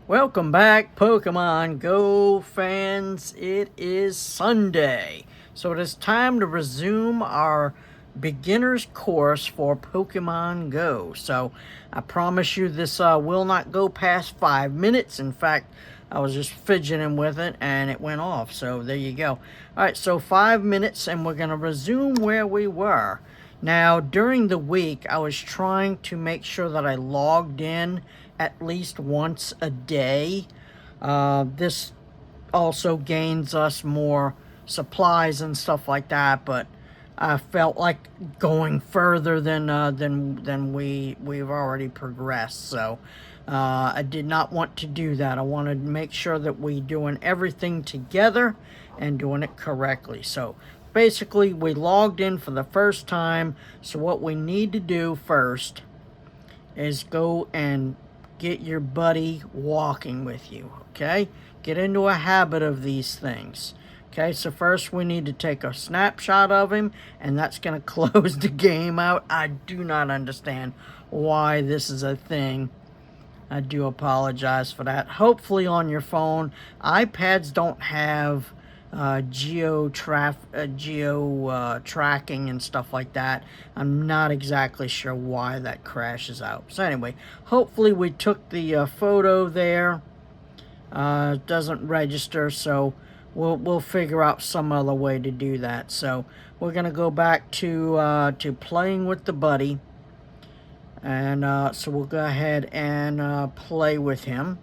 Welcome back, Pokemon Go fans. It is Sunday, so it is time to resume our beginner's course for Pokemon Go. So I promise you this will not go past 5 minutes. In fact, I was just fidgeting with it and it went off. So there you go. All right, so 5 minutes and we're going to resume where we were. Now, during the week, I was trying to make sure that I logged in at least once a day. This also gains us more supplies and stuff like that, but I felt like going further than we've already progressed. So I did not want to do that. I wanted to make sure that we doing everything together and doing it correctly. So basically, we logged in for the first time. So what we need to do first is go and get your buddy walking with you, okay? Get into a habit of these things. Okay, so first we need to take a snapshot of him, and that's going to close the game out. I do not understand why this is a thing. I do apologize for that. Hopefully on your phone. iPads don't have geo tracking and stuff like that. I'm not exactly sure why that crashes out. So anyway, hopefully we took the photo there. It doesn't register, so we'll figure out some other way to do that. So we're gonna go back to playing with the buddy, and so we'll go ahead and play with him.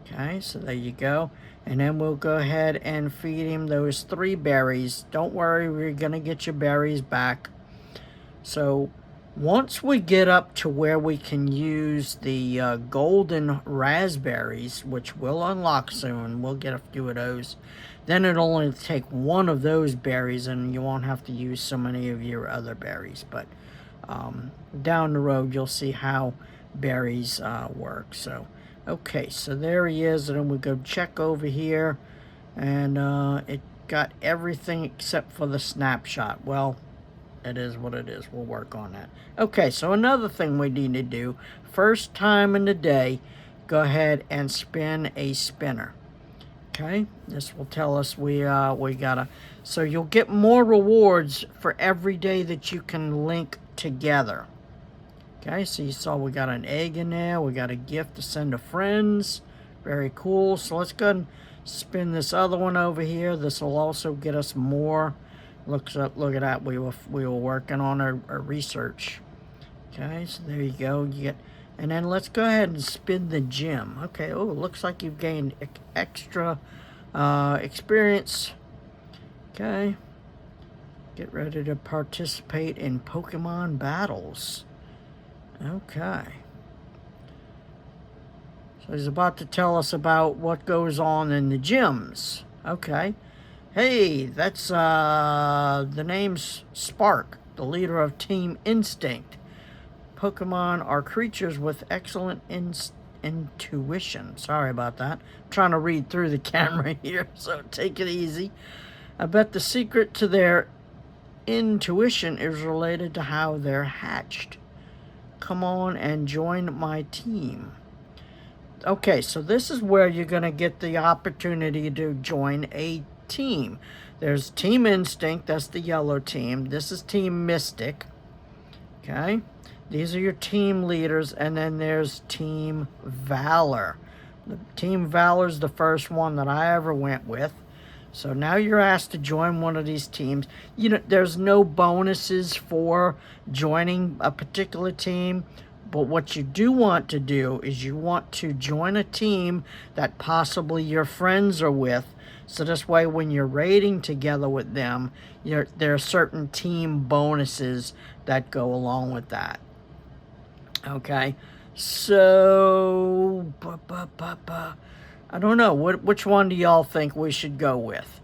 Okay, so there you go. And then we'll go ahead and feed him those 3 berries. Don't worry, we're going to get your berries back. So once we get up to where we can use the golden raspberries, which we'll unlock soon, we'll get a few of those, then it'll only take 1 of those berries and you won't have to use so many of your other berries. But down the road, you'll see how berries work. So okay, so there he is, and then we go check over here, and it got everything except for the snapshot. Well, it is what it is. We'll work on that. Okay, so another thing we need to do, first time in the day, go ahead and spin a spinner. Okay, this will tell us we gotta, so you'll get more rewards for every day that you can link together. Okay, so you saw we got an egg in there. We got a gift to send to friends. Very cool. So let's go and spin this other one over here. This will also get us more. Look at that. We were working on our research. Okay, so there you go. You get, and then let's go ahead and spin the gym. Okay. Oh, looks like you've gained extra experience. Okay. Get ready to participate in Pokemon battles. Okay. So he's about to tell us about what goes on in the gyms. Okay. Hey, that's the name's Spark, the leader of Team Instinct. Pokemon are creatures with excellent intuition. Sorry about that. I'm trying to read through the camera here, so take it easy. I bet the secret to their intuition is related to how they're hatched. Come on and join my team. Okay, so this is where you're going to get the opportunity to join a team. There's Team Instinct, that's the yellow team. This is Team Mystic. Okay, these are your team leaders, and then there's Team Valor. Team Valor is the first one that I ever went with. So now you're asked to join one of these teams. You know, there's no bonuses for joining a particular team, but what you do want to do is you want to join a team that possibly your friends are with. So this way, when you're raiding together with them, there are certain team bonuses that go along with that. Okay, so I don't know. Which one do y'all think we should go with?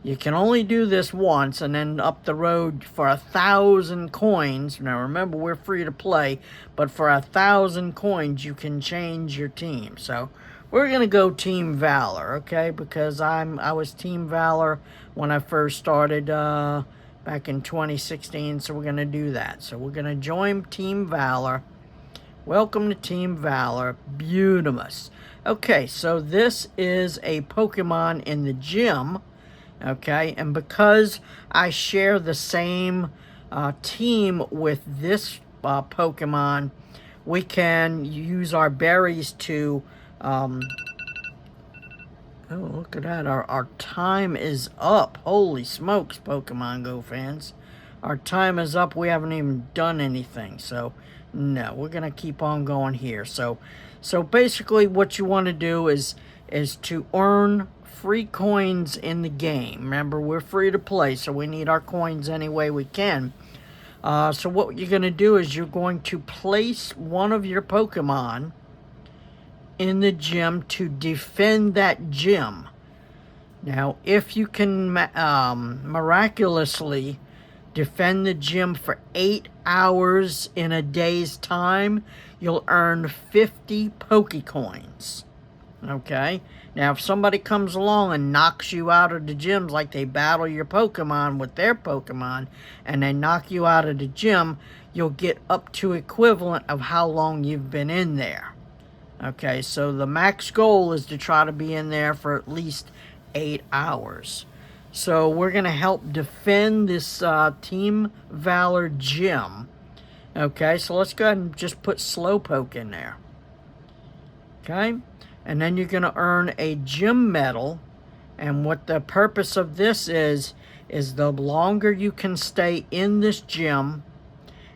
You can only do this once, and then up the road for 1,000 coins. Now remember, we're free to play, but for 1,000 coins, you can change your team. So we're gonna go Team Valor, okay? Because I was Team Valor when I first started back in 2016. So we're gonna do that. So we're gonna join Team Valor. Welcome to Team Valor, Beautimus. Okay, so this is a Pokemon in the gym, okay, and because I share the same team with this Pokemon, we can use our berries to, oh, look at that, our time is up. Holy smokes, Pokemon Go fans. Our time is up. We haven't even done anything, so no, we're gonna keep on going here. So basically, what you want to do is to earn free coins in the game. Remember, we're free to play, so we need our coins any way we can. So what you're gonna do is you're going to place one of your Pokemon in the gym to defend that gym. Now, if you can miraculously defend the gym for 8 hours in a day's time, you'll earn 50 Pokecoins. Okay? Now, if somebody comes along and knocks you out of the gyms, like they battle your Pokemon with their Pokemon, and they knock you out of the gym, you'll get up to equivalent of how long you've been in there. Okay, so the max goal is to try to be in there for at least 8 hours. So we're going to help defend this Team Valor gym. Okay, so let's go ahead and just put Slowpoke in there. Okay, and then you're going to earn a gym medal. And what the purpose of this is the longer you can stay in this gym,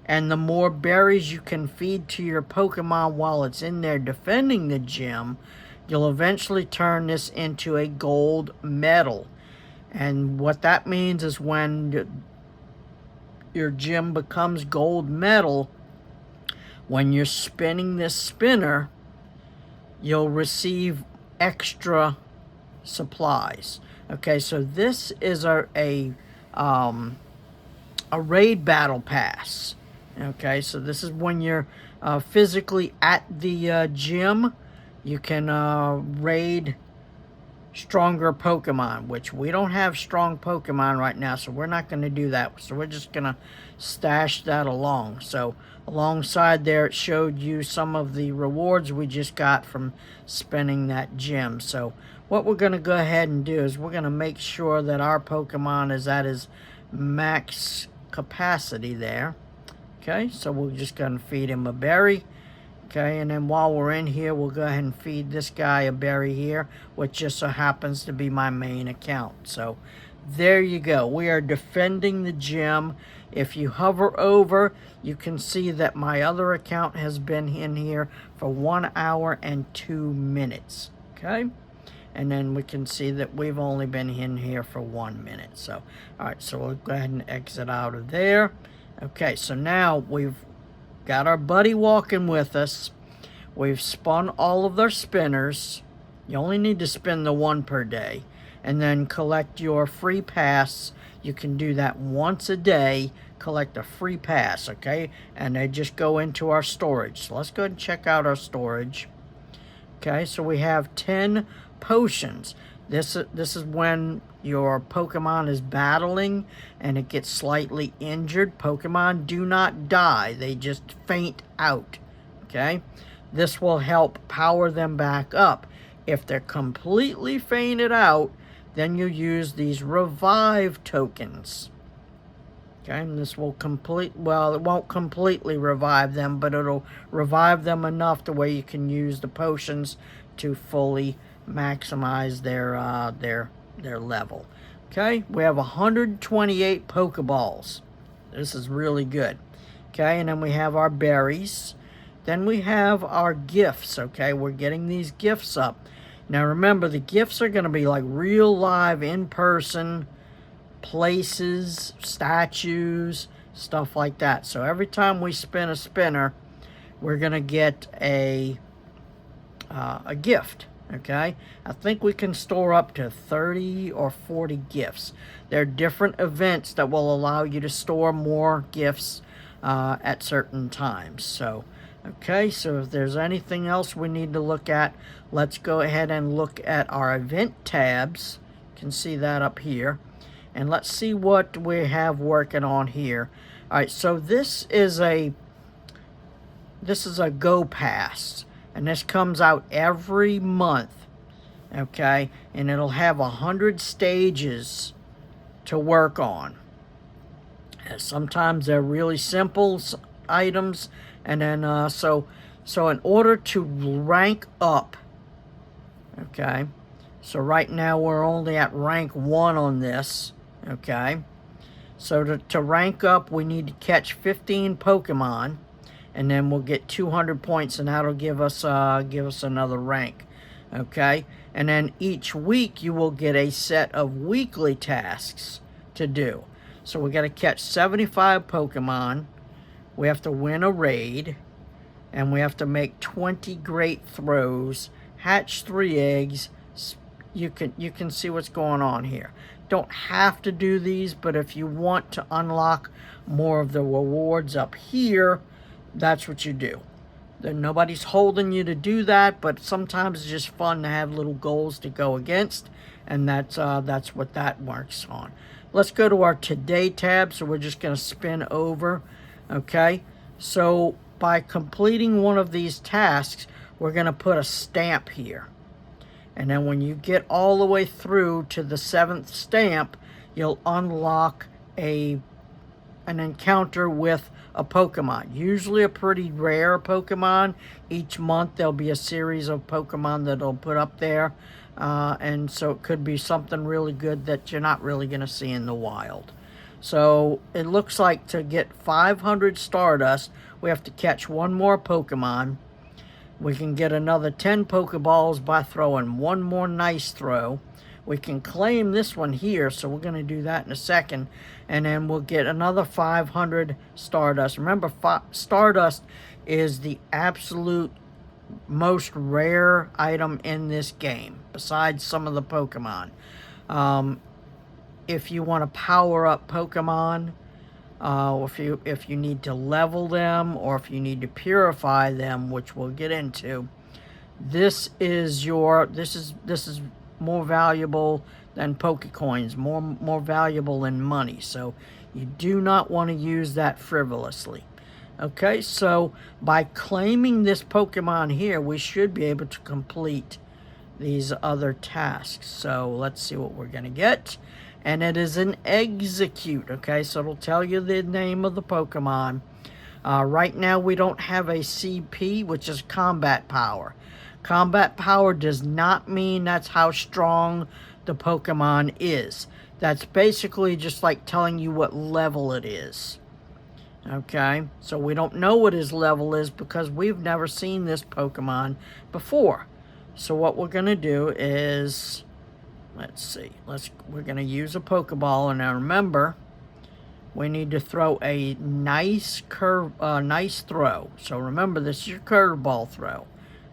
and the more berries you can feed to your Pokemon while it's in there defending the gym, you'll eventually turn this into a gold medal. And what that means is when your gym becomes gold medal, when you're spinning this spinner, you'll receive extra supplies. Okay, so this is a raid battle pass. Okay, so this is when you're physically at the gym. You can raid stronger Pokemon, which we don't have strong Pokemon right now, so we're not going to do that. So we're just going to stash that along. So alongside there, it showed you some of the rewards we just got from spinning that gym. So what we're going to go ahead and do is we're going to make sure that our Pokemon is at his max capacity there. Okay, so we're just going to feed him a berry. Okay, and then while we're in here, we'll go ahead and feed this guy a berry here, which just so happens to be my main account. So there you go. We are defending the gym. If you hover over, you can see that my other account has been in here for 1 hour and 2 minutes. Okay, and then we can see that we've only been in here for 1 minute. So, all right, so we'll go ahead and exit out of there. Okay, so now we've got our buddy walking with us. We've spun all of their spinners. You only need to spin the one per day. And then collect your free pass. You can do that once a day. Collect a free pass, okay? And they just go into our storage. So let's go ahead and check out our storage. Okay, so we have 10 potions. This is when your Pokemon is battling and it gets slightly injured. Pokemon do not die. They just faint out. Okay? This will help power them back up. If they're completely fainted out, then you use these revive tokens. Okay? And this will well, it won't completely revive them, but it'll revive them enough to where you can use the potions to fully maximize their level. Okay, we have 128 Pokeballs. This is really good. Okay, and then we have our berries. Then we have our gifts. Okay, we're getting these gifts up. Now remember, the gifts are going to be like real live, in-person places, statues, stuff like that. So every time we spin a spinner, we're going to get a gift. Okay, I think we can store up to 30 or 40 gifts. There are different events that will allow you to store more gifts at certain times. So, okay, so if there's anything else we need to look at, let's go ahead and look at our event tabs. You can see that up here. And let's see what we have working on here. All right, so this is this is a Go Pass, and this comes out every month, okay? And it'll have 100 stages to work on. And sometimes they're really simple items, and then so in order to rank up, okay, so right now we're only at rank 1 on this, okay? So to rank up, we need to catch 15 Pokemon, and then we'll get 200 points, and that'll give us another rank, okay? And then each week you will get a set of weekly tasks to do. So we got to catch 75 Pokemon. We have to win a raid, and we have to make 20 great throws, hatch 3 eggs. You can see what's going on here. Don't have to do these, but if you want to unlock more of the rewards up here, that's what you do. Nobody's holding you to do that, but sometimes it's just fun to have little goals to go against, and that's what that works on. Let's go to our Today tab, so we're just going to spin over, okay? So by completing one of these tasks, we're going to put a stamp here. And then when you get all the way through to the 7th stamp, you'll unlock an encounter with a Pokemon. Usually a pretty rare Pokemon. Each month there'll be a series of Pokemon that'll put up there. And so it could be something really good that you're not really going to see in the wild. So it looks like to get 500 Stardust, we have to catch 1 more Pokemon. We can get another 10 Pokeballs by throwing 1 more nice throw. We can claim this one here, so we're going to do that in a second. And then we'll get another 500 Stardust. Remember, Stardust is the absolute most rare item in this game, besides some of the Pokemon. If you want to power up Pokemon, if you need to level them, or if you need to purify them, which we'll get into, this is more valuable than Pokecoins, more valuable than money. So you do not want to use that frivolously. Okay, so by claiming this Pokemon here, we should be able to complete these other tasks. So let's see what we're going to get. And it is an execute, okay? So it'll tell you the name of the Pokemon. Right now we don't have a CP, which is combat power. Combat power does not mean that's how strong the Pokemon is. That's basically just like telling you what level it is. Okay, so we don't know what his level is because we've never seen this Pokemon before. So what we're going to do is, let's see, we're going to use a Pokeball, and now remember, we need to throw a nice throw. So remember, this is your curveball throw.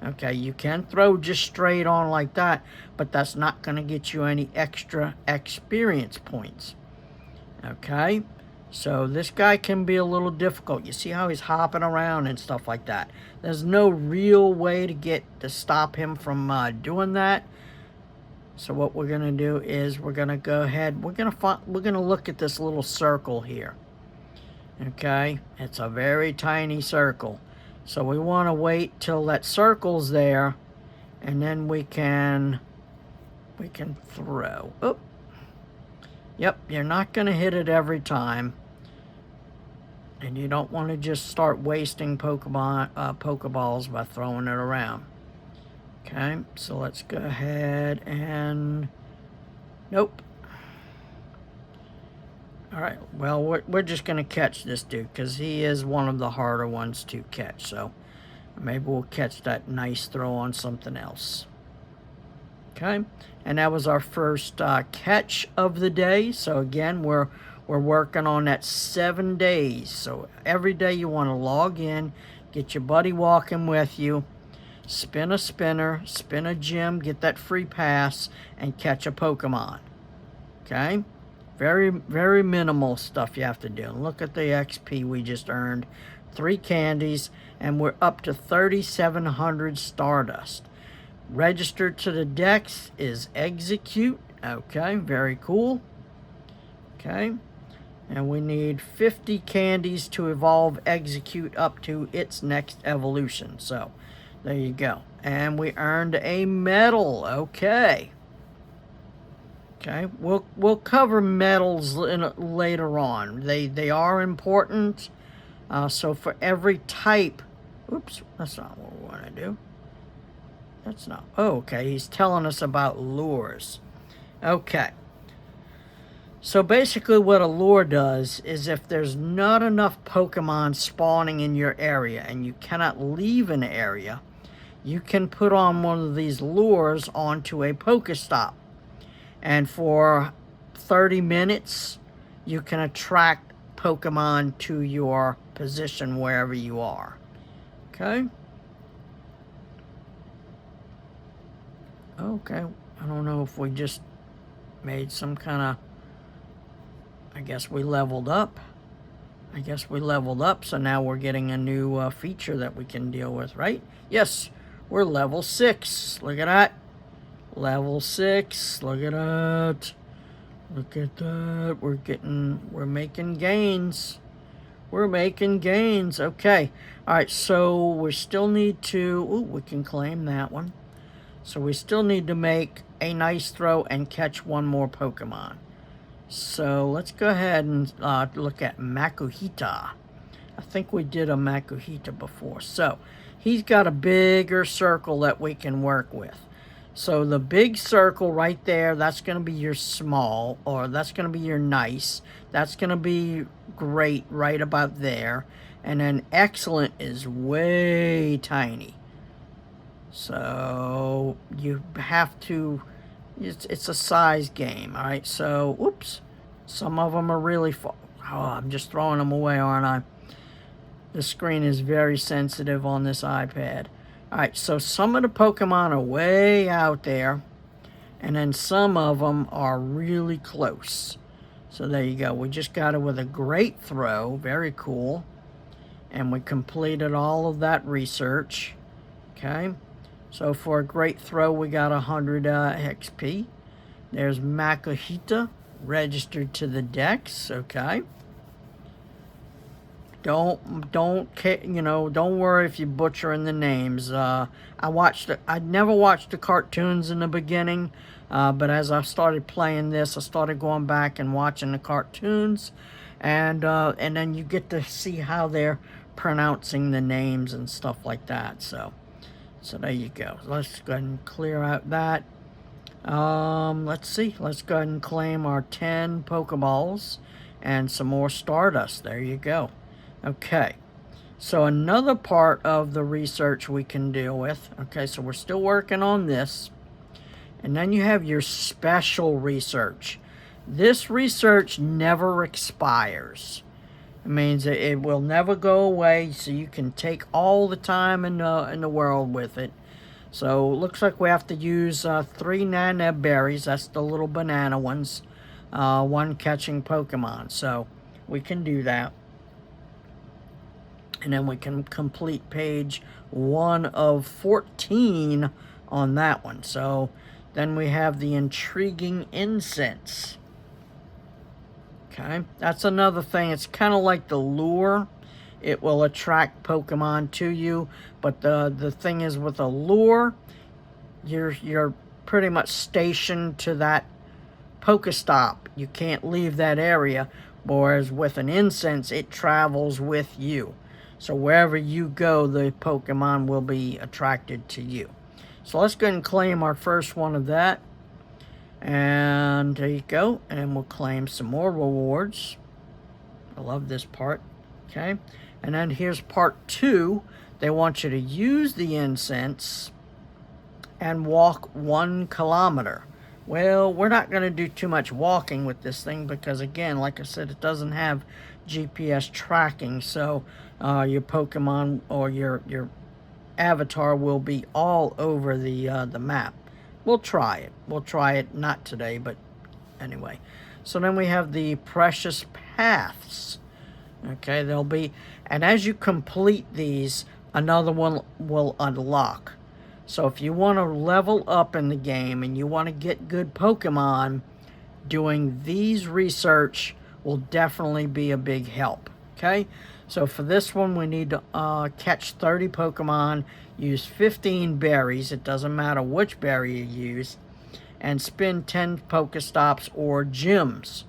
Okay, you can throw just straight on like that, but that's not going to get you any extra experience points. Okay, so this guy can be a little difficult. You see how he's hopping around and stuff like that. There's no real way to stop him from doing that. So what we're going to do is we're going to go ahead. We're going to look at this little circle here. Okay, it's a very tiny circle. So we want to wait till that circle's there, and then we can throw. Oh, yep, you're not going to hit it every time, and you don't want to just start wasting Pokeballs by throwing it around. Okay, so let's go ahead and nope. All right, well, we're just going to catch this dude because he is one of the harder ones to catch. So maybe we'll catch that nice throw on something else. Okay, and that was our first catch of the day. So again, we're working on that 7 days. So every day you want to log in, get your buddy walking with you, spin a spinner, spin a gym, get that free pass, and catch a Pokemon. Okay? Very, very minimal stuff you have to do. Look at the XP we just earned. 3 candies, and we're up to 3,700 Stardust. Registered to the Dex is execute. Okay, very cool. Okay. And we need 50 candies to evolve execute up to its next evolution. So, there you go. And we earned a medal. Okay. Okay, we'll cover medals later on. They are important. So for every type, oops, that's not what we want to do. That's not. Oh, okay, he's telling us about lures. Okay. So basically what a lure does is if there's not enough Pokemon spawning in your area and you cannot leave an area, you can put on one of these lures onto a Pokestop. And for 30 minutes, you can attract Pokemon to your position wherever you are. Okay? Okay. I don't know if we just made some kind of... I guess we leveled up. So now we're getting a new feature that we can deal with, right? Yes, we're level 6. Look at that. Level 6. Look at that. Look at that. We're making gains. Okay. All right, so we still need to... Ooh, we can claim that one. So we still need to make a nice throw and catch one more Pokemon. So let's go ahead and look at Makuhita. I think we did a Makuhita before. So he's got a bigger circle that we can work with. So the big circle right there, that's going to be your small, or that's going to be your nice. That's going to be great right about there. And then excellent is way tiny. So you have to... It's a size game, all right? So, whoops. Some of them are really far. Oh, I'm just throwing them away, aren't I? The screen is very sensitive on this iPad. All right, so some of the Pokemon are way out there. And then some of them are really close. So there you go. We just got it with a great throw. Very cool. And we completed all of that research. Okay. So for a great throw, we got 100 XP. There's Makuhita registered to the Dex. Okay. Don't worry if you butchering the names. I never watched the cartoons in the beginning, but as I started playing this, I started going back and watching the cartoons, and then you get to see how they're pronouncing the names and stuff like that. So there you go. Let's go ahead and clear out that. Let's see. Let's go ahead and claim our 10 Pokeballs and some more Stardust. There you go. Okay. So another part of the research we can deal with. Okay, so we're still working on this. And then you have your special research. This research never expires. It means that it will never go away, so you can take all the time in the world with it. So it looks like we have to use 3 Nana berries. That's the little banana ones. One catching Pokemon. So we can do that. And then we can complete page 1 of 14 on that one. So then we have the intriguing incense. Okay, that's another thing. It's kind of like the lure. It will attract Pokemon to you. But the thing is, with a lure, you're pretty much stationed to that Pokestop. You can't leave that area. Whereas with an incense, it travels with you. So wherever you go, the Pokemon will be attracted to you. So let's go ahead and claim our first one of that. And there you go. And we'll claim some more rewards. I love this part. Okay. And then here's part 2. They want you to use the incense and walk 1 kilometer. Well, we're not going to do too much walking with this thing because, again, like I said, it doesn't have GPS tracking. So your Pokemon or your avatar will be all over the map. We'll try it. We'll try it, not today, but anyway. So then we have the precious paths. Okay, there'll be, and as you complete these, another one will unlock. So if you want to level up in the game and you want to get good Pokemon, doing these research will definitely be a big help. Okay, so for this one, we need to catch 30 Pokemon, use 15 berries, it doesn't matter which berry you use, and spin 10 Pokestops or gyms.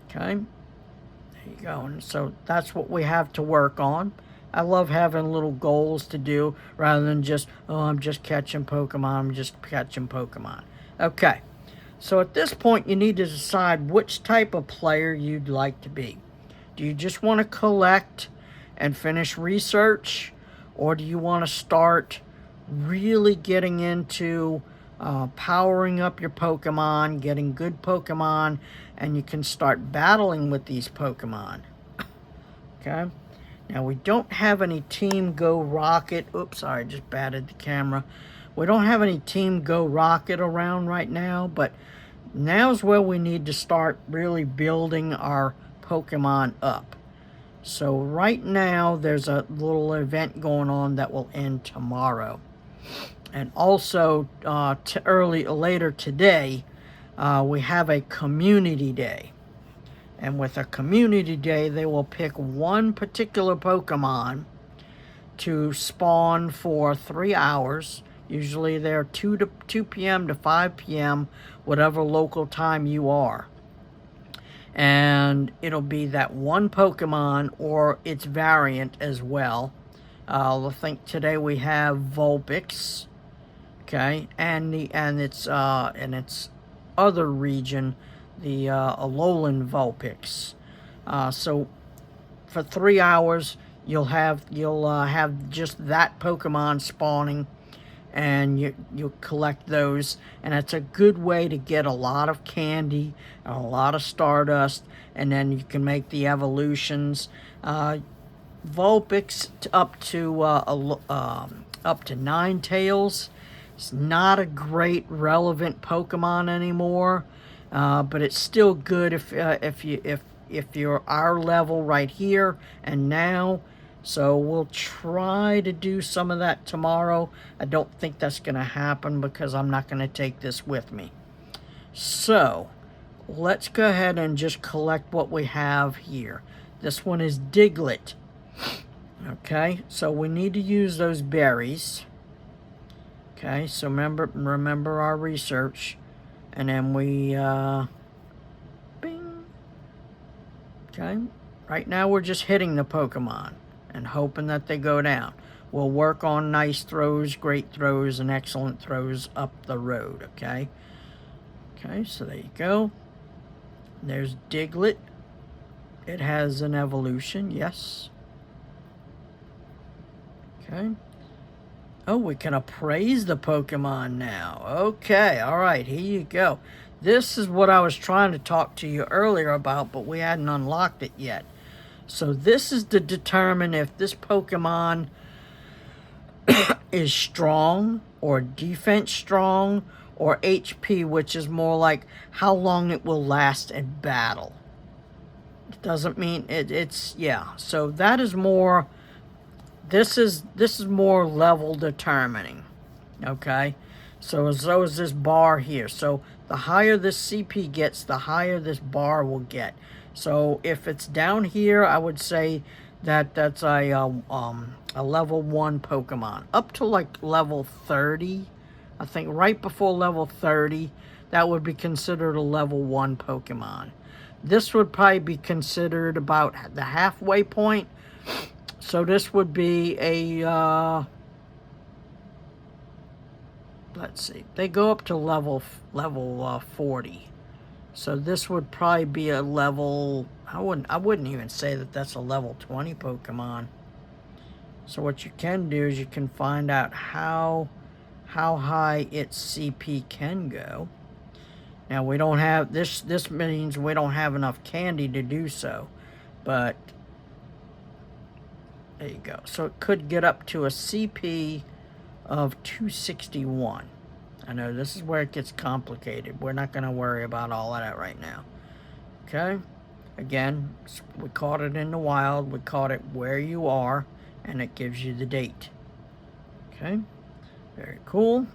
Okay, there you go. And so that's what we have to work on. I love having little goals to do rather than just, oh, I'm just catching Pokemon, I'm just catching Pokemon. Okay, so at this point, you need to decide which type of player you'd like to be. Do you just want to collect and finish research? Or do you want to start really getting into powering up your Pokemon, getting good Pokemon, and you can start battling with these Pokemon? Okay. Now, we don't have any Team Go Rocket. Oops, sorry, I just batted the camera. We don't have any Team Go Rocket around right now, but now's where we need to start really building our Pokemon up. So right now, there's a little event going on that will end tomorrow. And also, later today, we have a community day. And with a community day, they will pick one particular Pokemon to spawn for 3 hours. Usually they're 2 p.m. to 5 p.m., whatever local time you are. And it'll be that one Pokemon or its variant as well. I think today we have Vulpix, okay, and its other region, the Alolan Vulpix. So for 3 hours, you'll have just that Pokemon spawning, and you'll collect those, and it's a good way to get a lot of candy, a lot of Stardust, and then you can make the evolutions. Vulpix up to 9 tails. It's not a great relevant Pokemon anymore, but it's still good if you're our level right here and now. So we'll try to do some of that tomorrow. I don't think that's going to happen because I'm not going to take this with me. So let's go ahead and just collect what we have here. This one is Diglett. Okay, so we need to use those berries. Okay, so remember our research. And then we, bing. Okay, right now we're just hitting the Pokemon and hoping that they go down. We'll work on nice throws, great throws, and excellent throws up the road, okay? Okay, so there you go. There's Diglett. It has an evolution, yes. Okay. Oh, we can appraise the Pokemon now. Okay, all right, here you go. This is what I was trying to talk to you earlier about, but we hadn't unlocked it yet. So this is to determine if this Pokemon is strong or defense strong or HP, which is more like how long it will last in battle. It doesn't mean it's yeah. So that is more. This is more level determining. Okay, so is this bar here. So the higher this CP gets, the higher this bar will get. So if it's down here, I would say that that's a level 1 Pokemon. Up to like level 30, I think right before level 30, that would be considered a level 1 Pokemon. This would probably be considered about the halfway point. So this would be a, let's see, they go up to level 40. So this would probably be a level, I wouldn't even say that that's a level 20 Pokemon. So what you can do is you can find out how high its CP can go. Now we don't have, this means we don't have enough candy to do so. But there you go. So it could get up to a CP of 261. I know this is where it gets complicated. We're not going to worry about all of that right now. Okay? Again, we caught it in the wild. We caught it where you are, and it gives you the date. Okay? Very cool.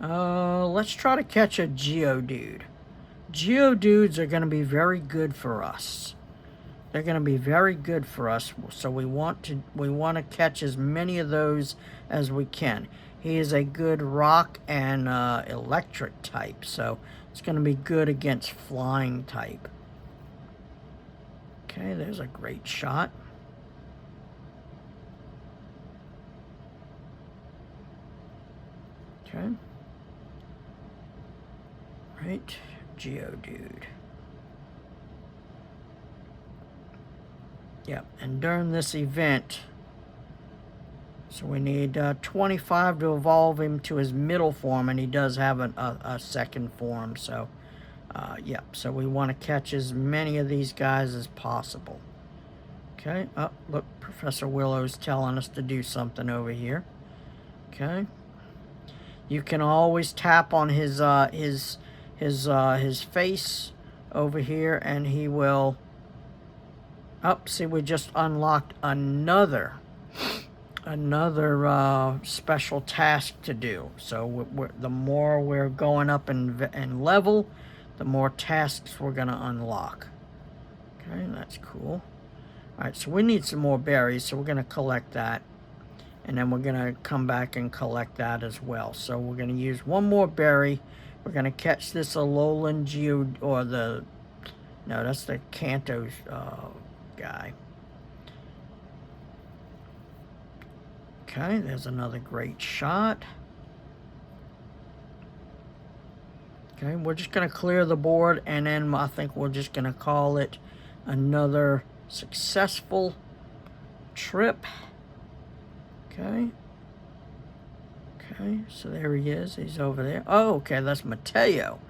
Let's try to catch a Geodude. Geodudes are going to be very good for us. They're going to be very good for us, so we want to catch as many of those as we can. He is a good rock and electric type, so it's going to be good against flying type. Okay, there's a great shot. Okay. Right, Geodude. Yep, and during this event, so we need 25 to evolve him to his middle form, and he does have a second form, so yep, so we want to catch as many of these guys as possible. Okay, oh, look, Professor Willow's telling us to do something over here. Okay. You can always tap on his face over here, and he will. Oh, see, we just unlocked another special task to do. So the more we're going up in level, the more tasks we're gonna unlock. Okay, that's cool. All right, so we need some more berries, so we're gonna collect that. And then we're going to come back and collect that as well. So we're going to use one more berry. We're going to catch this Alolan or no, that's the Kanto guy. Okay, there's another great shot. Okay, we're just going to clear the board, and then I think we're just going to call it another successful trip. Okay. Okay, so there he is. He's over there. Oh, okay, that's Mateo.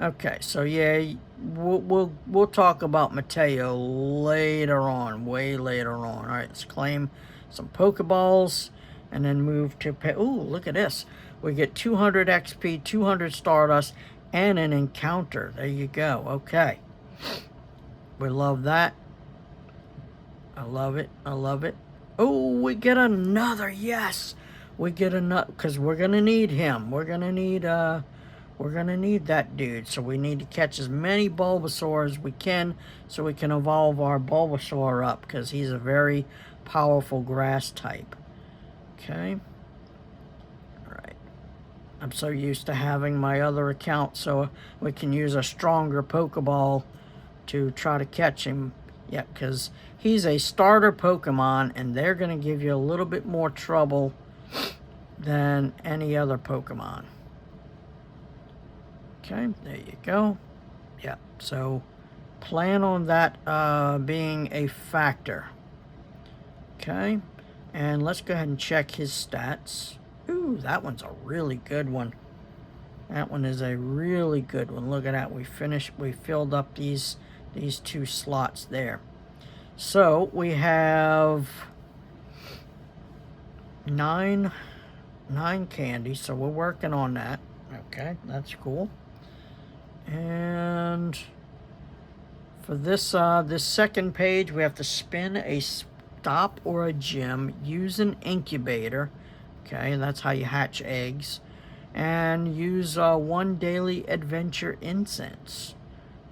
Okay, so yeah, we'll talk about Mateo later on, way later on. All right, let's claim some Pokeballs and then move to ooh, look at this. We get 200 XP, 200 Stardust, and an encounter. There you go. Okay. We love that. I love it. I love it. Oh, we get another, yes. We get another, because we're going to need him. We're going to need that dude. So we need to catch as many Bulbasaur as we can so we can evolve our Bulbasaur up, because he's a very powerful grass type. Okay. All right. I'm so used to having my other account so we can use a stronger Pokeball to try to catch him. Yeah, because he's a starter Pokemon, and they're going to give you a little bit more trouble than any other Pokemon. Okay, there you go. Yeah, so plan on that being a factor. Okay, and let's go ahead and check his stats. Ooh, that one's a really good one. That one is a really good one. Look at that. We filled up these two slots there. So we have nine candies, so we're working on that. Okay, that's cool. And for this this second page, we have to spin a stop or a gem, use an incubator. Okay, and that's how you hatch eggs. And use one daily adventure incense.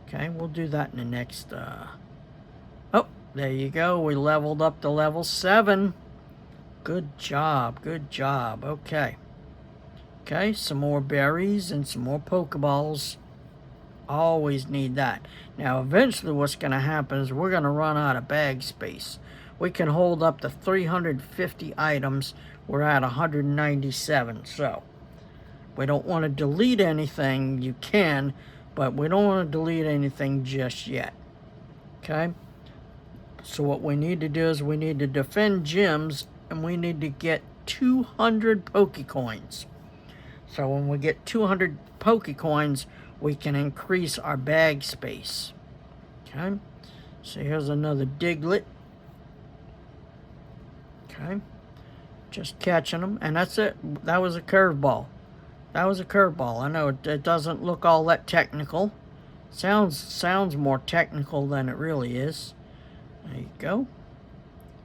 Okay, we'll do that in the next oh, there you go. We leveled up to level 7. Good job. Good job. Okay. Okay, some more berries and some more Pokeballs. Always need that. Now, eventually what's going to happen is we're going to run out of bag space. We can hold up to 350 items. We're at 197. So, we don't want to delete anything. You can, but we don't want to delete anything just yet. Okay? So what we need to do is we need to defend gyms, and we need to get 200 Pokecoins. So when we get 200 Pokecoins, we can increase our bag space. Okay? So here's another Diglett. Okay? Just catching them, and that's it. That was a curveball. That was a curveball. I know it doesn't look all that technical. Sounds more technical than it really is. There you go.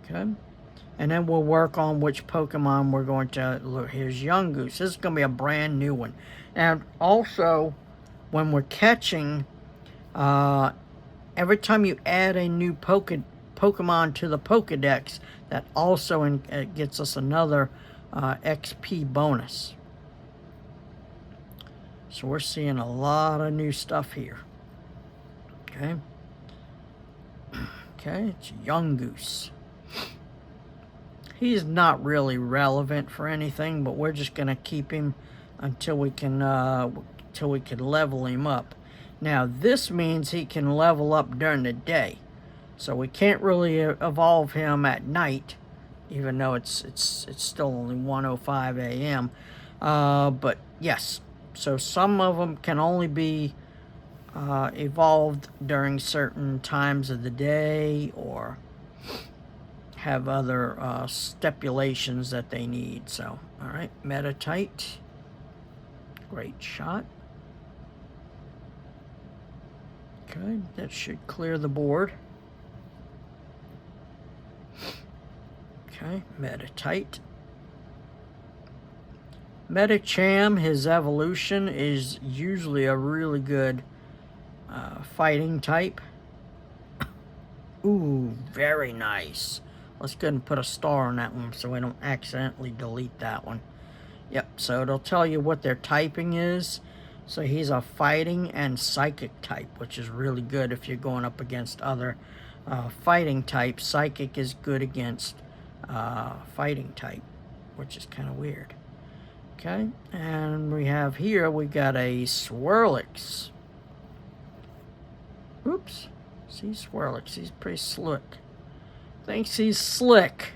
Okay. And then we'll work on which Pokemon we're going to... Look, here's Yungoos. This is going to be a brand new one. And also, when we're catching Every time you add a new Pokemon to the Pokedex, that also gets us another XP bonus. So we're seeing a lot of new stuff here. Okay. Okay, it's Yungoos. He's not really relevant for anything, but we're just gonna keep him until we can level him up. Now this means he can level up during the day, so we can't really evolve him at night, even though it's still only 1:05 a.m. But yes, so some of them can only be evolved during certain times of the day, or have other stipulations that they need. So, all right, Metatite, great shot. Okay, that should clear the board. Okay, Metatite. Metacham, his evolution is usually a really good fighting type. Ooh, very nice. Let's go ahead and put a star on that one so we don't accidentally delete that one. Yep, so it'll tell you what their typing is. So he's a fighting and psychic type, which is really good if you're going up against other fighting types. Psychic is good against fighting type, which is kind of weird. Okay, and we have here, we got a Swirlix. Oops, see Swirlix, he's pretty slick. Thinks he's slick.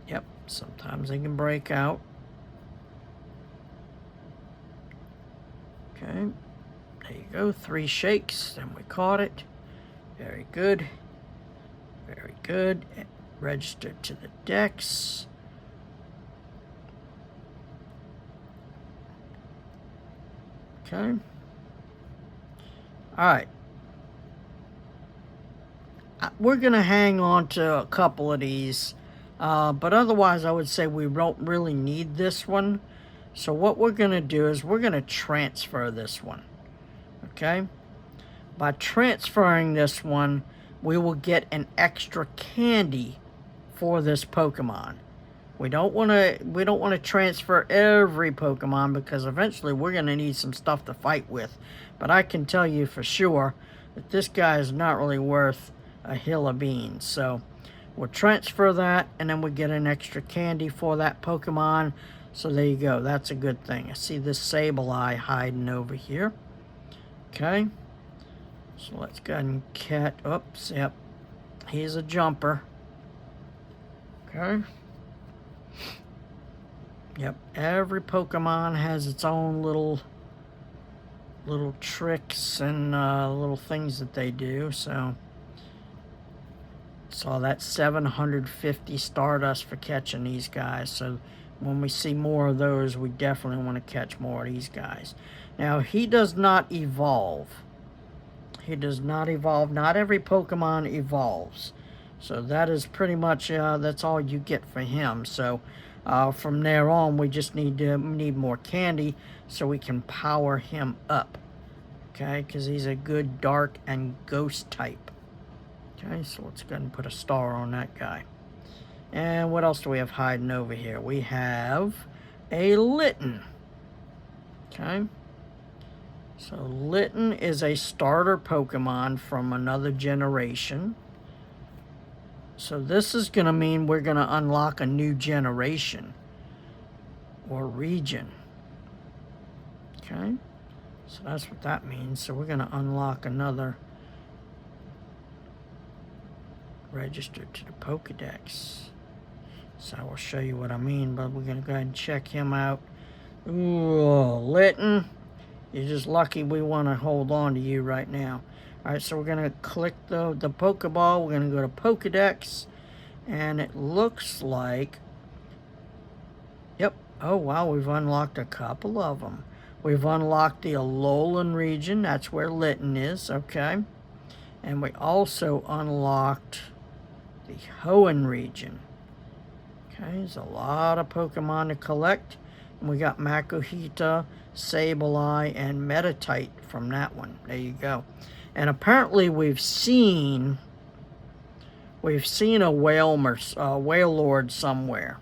Yep, sometimes they can break out. Okay, there you go, 3 shakes, and we caught it. Very good. Very good. Registered to the Dex. Okay. Alright. We're going to hang on to a couple of these. But otherwise, I would say we don't really need this one. So what we're going to do is we're going to transfer this one. Okay? By transferring this one, we will get an extra candy for this Pokemon. We don't want to transfer every Pokemon, because eventually we're going to need some stuff to fight with. But I can tell you for sure that this guy is not really worth a hill of beans. So we'll transfer that, and then we get an extra candy for that Pokemon. So there you go. That's a good thing. I see this Sableye hiding over here. Okay. So let's go ahead and oops, yep. He's a jumper. Okay. Yep, every Pokemon has its own little tricks and little things that they do. So saw that 750 Stardust for catching these guys. So when we see more of those, we definitely want to catch more of these guys. Now, he does not evolve. He does not evolve. Not every Pokemon evolves. So that is pretty much, that's all you get for him. So from there on, we just need more candy so we can power him up. Okay, because he's a good dark and ghost type. Okay, so let's go ahead and put a star on that guy. And what else do we have hiding over here? We have a Litten. Okay. So Litten is a starter Pokemon from another generation. So this is going to mean we're going to unlock a new generation or region. Okay. So that's what that means. So we're going to unlock another registered to the Pokedex. So I will show you what I mean, but we're going to go ahead and check him out. Ooh, Litten. You're just lucky we want to hold on to you right now. Alright, so we're going to click the Pokeball. We're going to go to Pokedex. And it looks like... Yep. Oh, wow, we've unlocked a couple of them. We've unlocked the Alolan region. That's where Litten is, okay. And we also unlocked the Hoenn region. Okay, there's a lot of Pokemon to collect. We got Makuhita, Sableye, and Metatite from that one. There you go. And apparently we've seen a whale lord somewhere.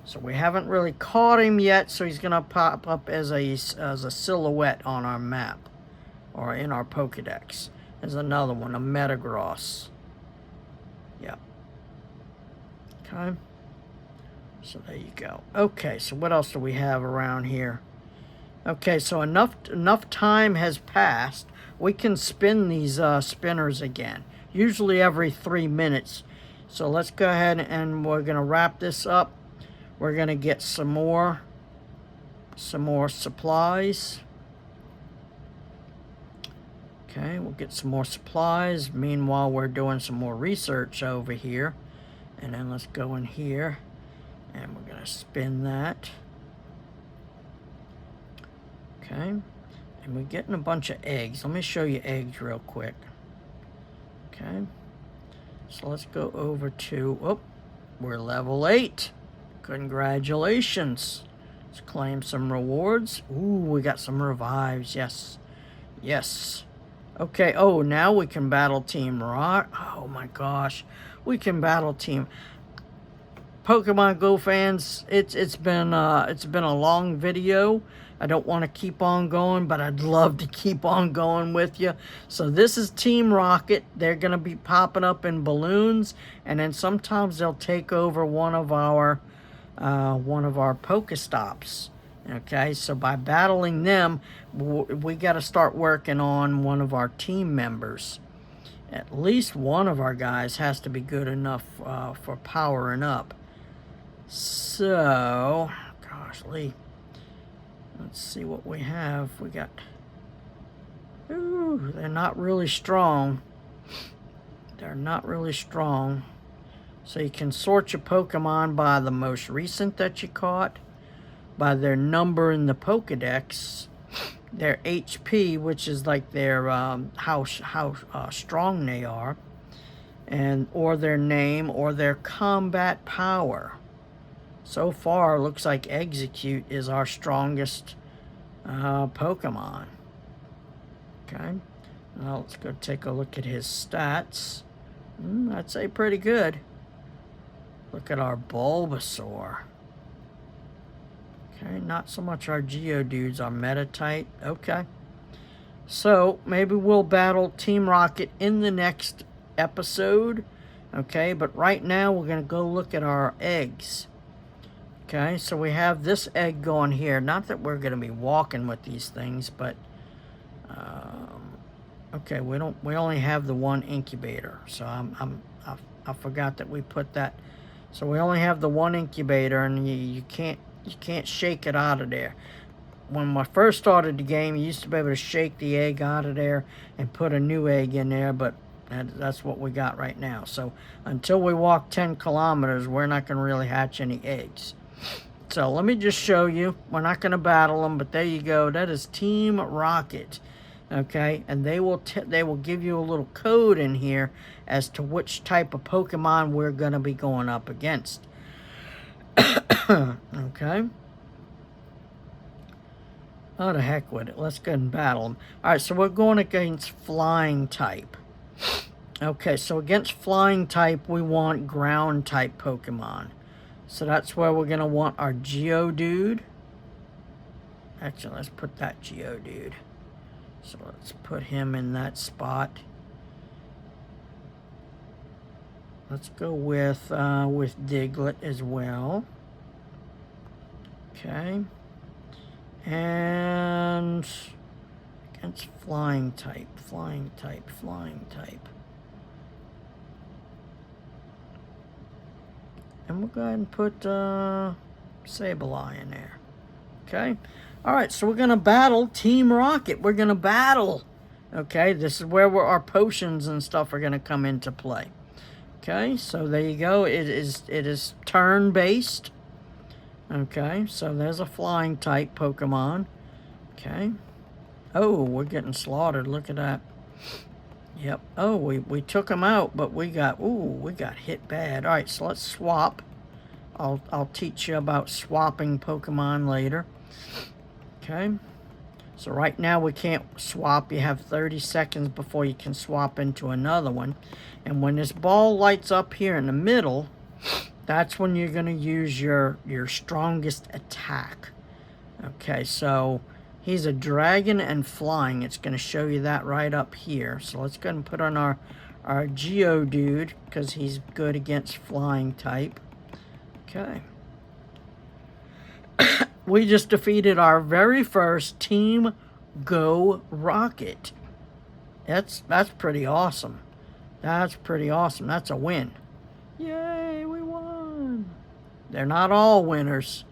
So we haven't really caught him yet, so he's going to pop up as a silhouette on our map, or in our Pokedex. There's another one, a Metagross. Yep. Okay. So there you go. Okay, so what else do we have around here? Okay, so enough time has passed. We can spin these spinners again, usually every 3 minutes. So let's go ahead and we're going to wrap this up. We're going to get some more supplies. Okay, we'll get some more supplies. Meanwhile, we're doing some more research over here. And then let's go in here. And we're going to spin that. Okay. And we're getting a bunch of eggs. Let me show you eggs real quick. Okay. So let's go over to... Oh, we're level 8. Congratulations. Let's claim some rewards. Ooh, we got some revives. Yes. Yes. Okay. Oh, now we can battle Team Rock. Oh my gosh. We can battle Team... Pokemon Go fans, it's been a long video. I don't want to keep on going, but I'd love to keep on going with you. So this is Team Rocket. They're gonna be popping up in balloons, and then sometimes they'll take over one of our Pokestops. Okay, so by battling them, we got to start working on one of our team members. At least one of our guys has to be good enough for powering up. So, gosh, Lee, let's see what we have. We got, ooh, they're not really strong. They're not really strong. So you can sort your Pokemon by the most recent that you caught, by their number in the Pokedex, their HP, which is like their how strong they are, and or their name or their combat power. So far, looks like Execute is our strongest Pokemon. Okay, now let's go take a look at his stats. I'd say pretty good. Look at our Bulbasaur. Okay, not so much our Geodudes, our Metatite. Okay. So, maybe we'll battle Team Rocket in the next episode. Okay, but right now we're going to go look at our eggs. Okay, so we have this egg going here. Not that we're going to be walking with these things, but... okay, we only have the one incubator. So, I forgot that we put that... So we only have the one incubator, and you can't shake it out of there. When I first started the game, you used to be able to shake the egg out of there and put a new egg in there, but that's what we got right now. So until we walk 10 kilometers, we're not going to really hatch any eggs. So let me just show you. We're not going to battle them, but there you go. That is Team Rocket. Okay, and they will give you a little code in here as to which type of Pokemon we're going to be going up against. Okay. Oh, the heck with it. Let's go and battle them. All right, so we're going against Flying type. Okay, so against Flying type, we want Ground type Pokemon. So that's where we're going to want our Geodude. Actually, let's put that Geodude. So let's put him in that spot. Let's go with Diglett as well. Okay. And against Flying type. And we'll go ahead and put Sableye in there. Okay. All right, so we're going to battle Team Rocket. We're going to battle. Okay, this is where our potions and stuff are going to come into play. Okay, so there you go. It is turn-based. Okay, so there's a Flying type Pokemon. Okay. Oh, we're getting slaughtered. Look at that. Yep. Oh, we took him out, but we got hit bad. All right, so let's swap. I'll teach you about swapping Pokemon later. Okay. So right now we can't swap. You have 30 seconds before you can swap into another one. And when this ball lights up here in the middle, that's when you're going to use your strongest attack. Okay, so he's a dragon and flying. It's going to show you that right up here. So let's go ahead and put on our Geodude, because he's good against flying type. Okay. We just defeated our very first Team Go Rocket. That's pretty awesome. That's pretty awesome. That's a win. Yay, we won. They're not all winners.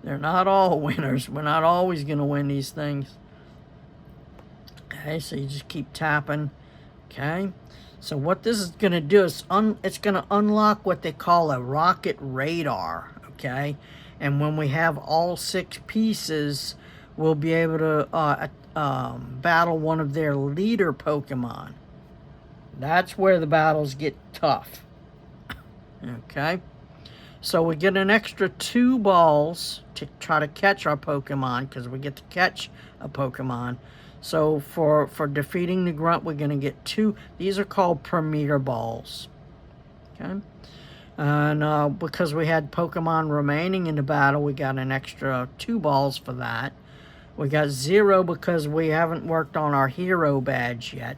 They're not all winners. We're not always going to win these things. Okay, so you just keep tapping. Okay. So what this is going to do is it's going to unlock what they call a rocket radar. Okay. And when we have all 6 pieces, we'll be able to battle one of their leader Pokemon. That's where the battles get tough. Okay. So we get an extra 2 balls to try to catch our Pokemon, because we get to catch a Pokemon. So for defeating the grunt, we're going to get 2. These are called Premier Balls. Okay. And because we had Pokemon remaining in the battle, we got an extra 2 balls for that. We got 0 because we haven't worked on our Hero badge yet.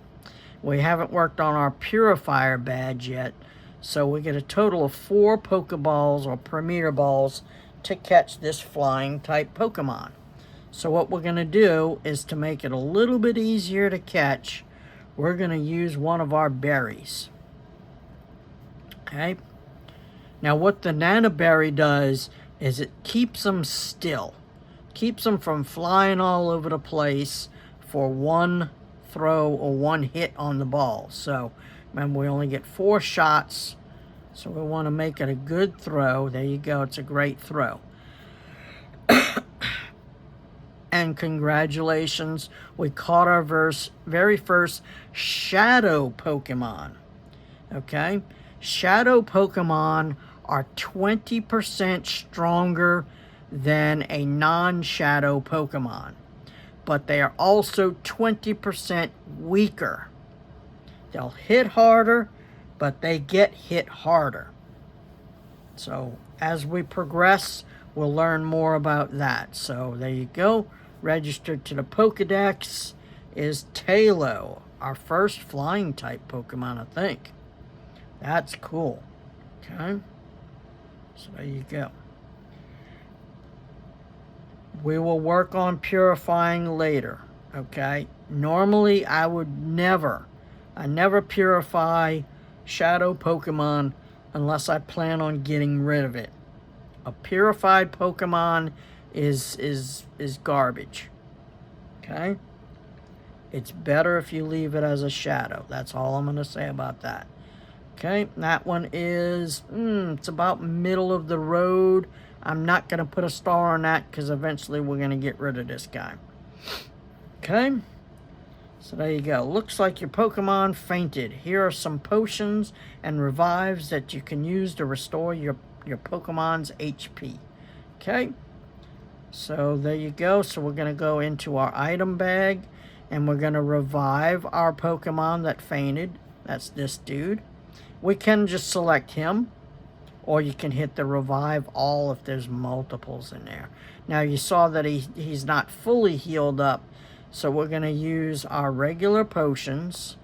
We haven't worked on our Purifier badge yet. So we get a total of 4 Pokeballs or Premier Balls to catch this flying type Pokemon. So what we're going to do is, to make it a little bit easier to catch, we're going to use one of our berries. Okay. Now what the Nana Berry does is it keeps them still. Keeps them from flying all over the place for one throw or one hit on the ball. So remember, we only get 4 shots. So we want to make it a good throw. There you go. It's a great throw. And congratulations, we caught our very first Shadow Pokemon. Okay? Shadow Pokemon are 20% stronger than a non-Shadow Pokemon. But they are also 20% weaker. They'll hit harder, but they get hit harder. So as we progress, we'll learn more about that. So there you go. Registered to the Pokedex is Talo, our first flying type Pokemon, I think. That's cool. Okay. So there you go. We will work on purifying later. Okay. Normally, I never purify Shadow Pokemon unless I plan on getting rid of it. A purified Pokemon is garbage. Okay? It's better if you leave it as a shadow. That's all I'm going to say about that. Okay? That one is, it's about middle of the road. I'm not going to put a star on that because eventually we're going to get rid of this guy. Okay? So there you go. Looks like your Pokemon fainted. Here are some potions and revives that you can use to restore your Pokemon's HP. Okay? So there you go. So we're going to go into our item bag and we're going to revive our Pokemon that fainted. That's this dude. We can just select him, or you can hit the revive all if there's multiples in there. Now you saw that he's not fully healed up, so we're going to use our regular potions.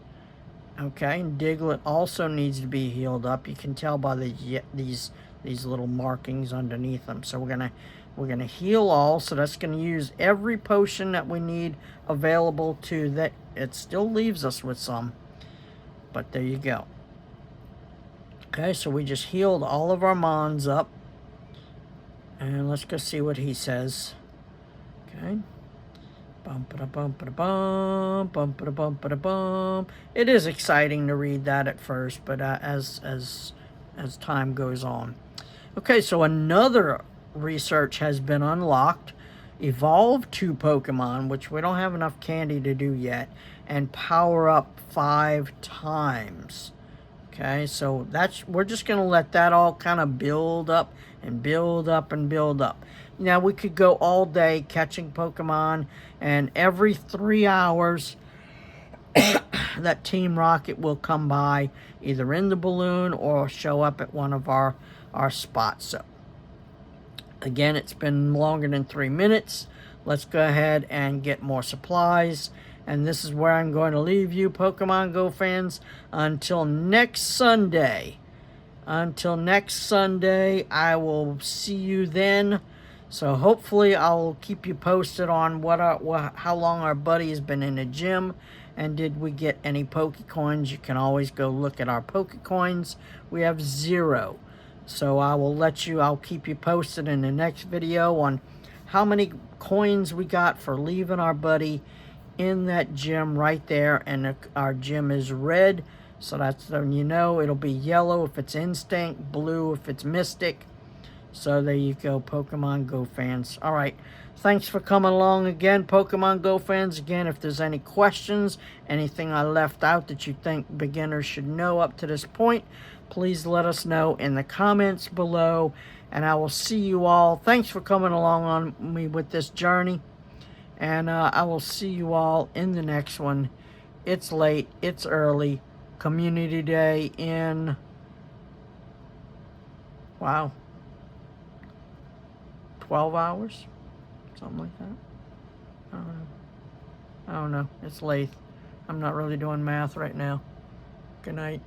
Okay, and Diglett also needs to be healed up. You can tell by these little markings underneath them. So we're gonna heal all. So that's gonna use every potion that we need available to that. It still leaves us with some, but there you go. Okay, so we just healed all of our Mons up, and let's go see what he says. Okay. Bum-ba-da-bum-ba-da-bum, bum-ba-da-bum-ba-da-bum. It is exciting to read that at first, but as time goes on. Okay, so another research has been unlocked. Evolve 2 Pokemon, which we don't have enough candy to do yet, and power up 5 times. Okay, so we're just going to let that all kind of build up and build up and build up. Now, we could go all day catching Pokemon, and every 3 hours, that Team Rocket will come by, either in the balloon or show up at one of our spots. So, again, it's been longer than 3 minutes. Let's go ahead and get more supplies. And this is where I'm going to leave you, Pokemon Go fans, until next Sunday. Until next Sunday, I will see you then. So hopefully I'll keep you posted on how long our buddy has been in the gym, and did we get any Pokecoins. You can always go look at our Pokecoins. We have 0. So I'll keep you posted in the next video on how many coins we got for leaving our buddy in that gym right there. And our gym is red, so that's when you know. It'll be yellow if it's Instinct, blue if it's Mystic. So there you go, Pokemon Go fans. All right, thanks for coming along again, Pokemon Go fans. Again, if there's any questions, anything I left out that you think beginners should know up to this point, please let us know in the comments below, and I will see you all. Thanks for coming along on me with this journey, and I will see you all in the next one. It's late, it's early, Community Day in, wow, 12 hours? Something like that? I don't know. I don't know. It's late. I'm not really doing math right now. Good night.